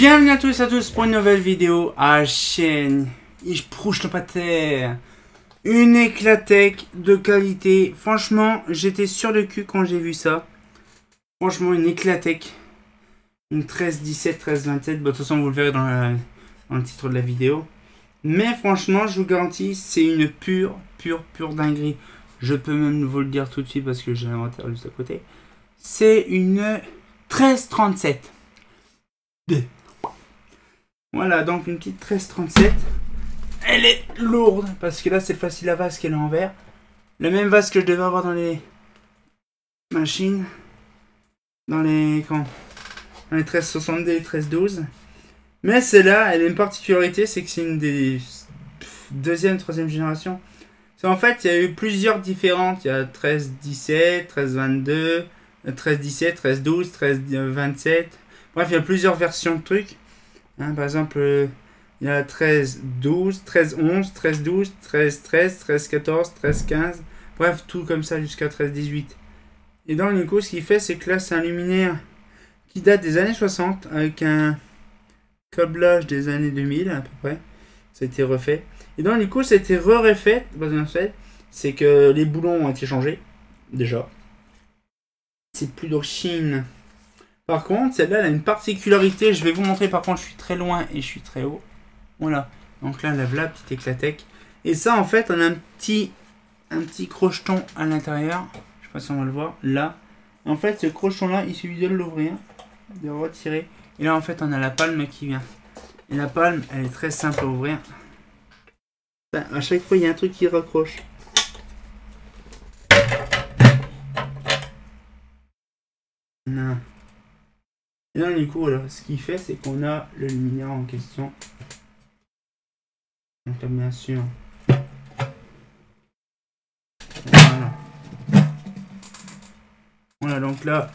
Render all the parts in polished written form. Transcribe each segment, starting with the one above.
Bienvenue à tous pour une nouvelle vidéo à chaîne. Ich prouche pas terre. Une Éclatec de qualité. Franchement, j'étais sur le cul quand j'ai vu ça. Franchement, une Éclatec. Une 1317, 1327. Bon, de toute façon, vous le verrez dans le titre de la vidéo. Mais franchement, je vous garantis, c'est une pure dinguerie. Je peux même vous le dire tout de suite parce que j'ai l'inventaire juste à côté. C'est une 1337. Voilà, donc une petite 1337. Elle est lourde parce que là c'est facile à vase qu'elle est en verre. Le même vase que je devais avoir dans les machines. Dans les 1362 et 1312. Mais celle-là, elle a une particularité, c'est que c'est une des deuxième, troisième génération. En fait, il y a eu plusieurs différentes. Il y a 1317, 1322, 1317, 1312, 1327. Bref, il y a plusieurs versions de trucs. Hein, par exemple, il y a 13-12, 13-11, 13-12, 13-13, 13-14, 13-15. Bref, tout comme ça jusqu'à 13-18. Et donc, du coup, ce qu'il fait, c'est que là, c'est un luminaire qui date des années 60 avec un câblage des années 2000 à peu près. Ça a été refait. Et donc, du coup, ça a été refait. C'est que les boulons ont été changés. Déjà. C'est plus d'origine. Par contre, celle-là, elle a une particularité. Je vais vous montrer. Par contre, je suis très loin et je suis très haut. Voilà. Donc là, la petite Éclatec. Et ça, en fait, on a un petit crocheton à l'intérieur. Je sais pas si on va le voir. Là. En fait, ce crocheton-là, il suffit de l'ouvrir, de retirer. Et là, en fait, on a la palme qui vient. Et la palme, elle est très simple à ouvrir. À chaque fois, il y a un truc qui raccroche. Non. Et là, du coup, voilà, ce qu'il fait, c'est qu'on a le luminaire en question. Donc là, bien sûr. Voilà. Voilà, donc là,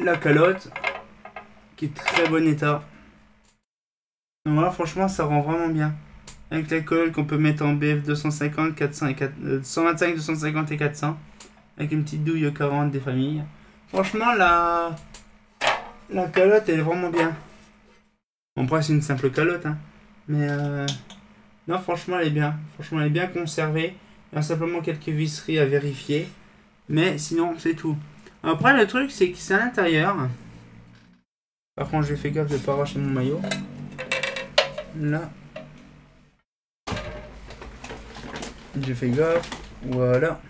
la calotte, qui est très bon état. Donc voilà, franchement, ça rend vraiment bien. Avec la colle qu'on peut mettre en BF 250, 400 et 125, 250 et 400. Avec une petite douille 40 des familles. Franchement, la calotte, elle est vraiment bien. Bon, après, c'est une simple calotte, hein. Mais, non, franchement, elle est bien. Franchement, elle est bien conservée. Il y a simplement quelques visseries à vérifier. Mais sinon, c'est tout. Après, le truc, c'est que c'est à l'intérieur. Par contre, j'ai fait gaffe de ne pas arracher mon maillot. Là. J'ai fait gaffe. Voilà.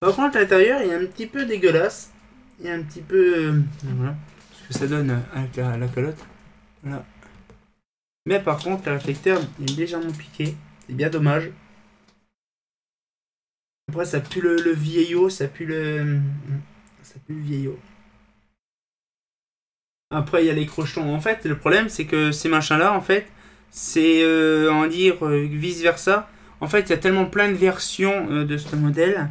Par contre, à l'intérieur, il est un petit peu dégueulasse. Il y a un petit peu... voilà. Ce que ça donne avec la calotte. Voilà. Mais par contre, le réflecteur est légèrement piqué. C'est bien dommage. Après, ça pue le vieillot. Ça pue le vieillot. Après, il y a les crochetons. En fait, le problème, c'est que ces machins-là, en fait, c'est, en dire, vice-versa. En fait, il y a tellement plein de versions de ce modèle.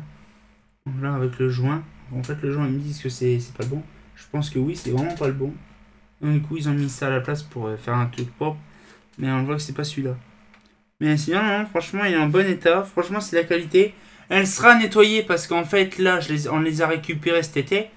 Donc là, avec le joint. En fait, le joint, ils me disent que c'est pas le bon. Je pense que oui, c'est vraiment pas le bon. Donc, du coup, ils ont mis ça à la place pour faire un truc propre. Mais on voit que c'est pas celui-là. Mais sinon, non, franchement, il est en bon état. Franchement, c'est la qualité. Elle sera nettoyée parce qu'en fait, là, on les a récupérés cet été.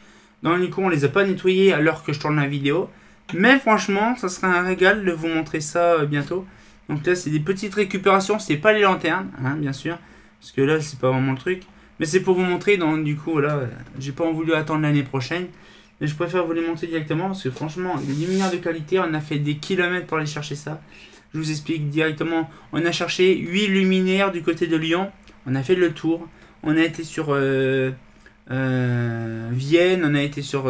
Donc, du coup, on les a pas nettoyés à l'heure que je tourne la vidéo. Mais franchement, ça sera un régal de vous montrer ça bientôt. Donc là, c'est des petites récupérations. C'est pas les lanternes, hein, bien sûr. Parce que là, c'est pas vraiment le truc. Mais c'est pour vous montrer. Donc, du coup, là, j'ai pas voulu attendre l'année prochaine. Mais je préfère vous les montrer directement. Parce que franchement, les luminaires de qualité, on a fait des kilomètres pour aller chercher ça. Je vous explique directement. On a cherché 8 luminaires du côté de Lyon. On a fait le tour. On a été sur Vienne. On a été sur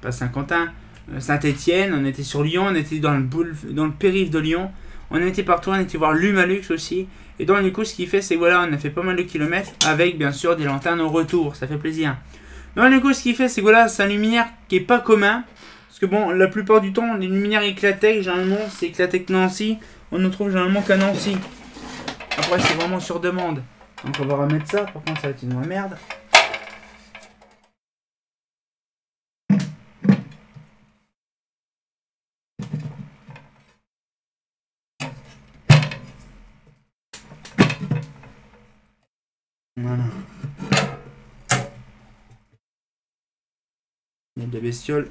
pas Saint-Quentin, Saint-Étienne. On était sur Lyon. On était dans le périph' de Lyon. On a été partout. On a été voir l'Humalux aussi. Et donc du coup, ce qui fait, c'est voilà, on a fait pas mal de kilomètres avec bien sûr des lanternes au retour. Ça fait plaisir. Donc du coup, ce qui fait, c'est voilà, c'est un luminaire qui est pas commun. Parce que bon, la plupart du temps, les luminaires Éclatec, généralement, c'est Éclatec Nancy. On ne trouve généralement qu'à Nancy. Après, c'est vraiment sur demande. Donc on va remettre ça. Par contre, ça va être une vraie merde. Voilà. Il y a des bestioles.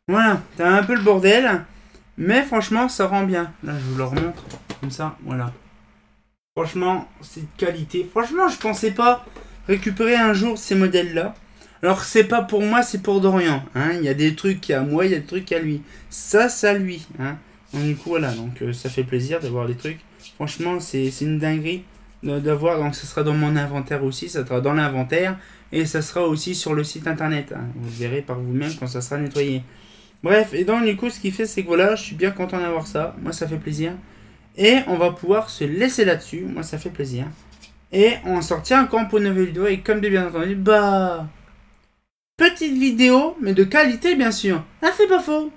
Voilà, t'as un peu le bordel, mais franchement, ça rend bien. Là, je vous le remontre, comme ça, voilà. Franchement, c'est de qualité. Franchement, je pensais pas récupérer un jour ces modèles-là. Alors, c'est pas pour moi, c'est pour Dorian. Hein. Il y a des trucs à moi, il y a des trucs à lui. Ça lui. Hein. Donc, du coup, voilà, donc ça fait plaisir d'avoir des trucs. Franchement, c'est une dinguerie d'avoir. Donc, ça sera dans mon inventaire aussi, ça sera dans l'inventaire. Et ça sera aussi sur le site internet. Hein. Vous verrez par vous-même quand ça sera nettoyé. Bref, et donc du coup, ce qui fait, c'est que voilà, je suis bien content d'avoir ça. Moi, ça fait plaisir. Et on va pouvoir se laisser là-dessus. Moi, ça fait plaisir. Et on sortira encore pour une nouvelle vidéo. Et comme de bien entendu, bah... petite vidéo, mais de qualité, bien sûr. Ah, c'est pas faux.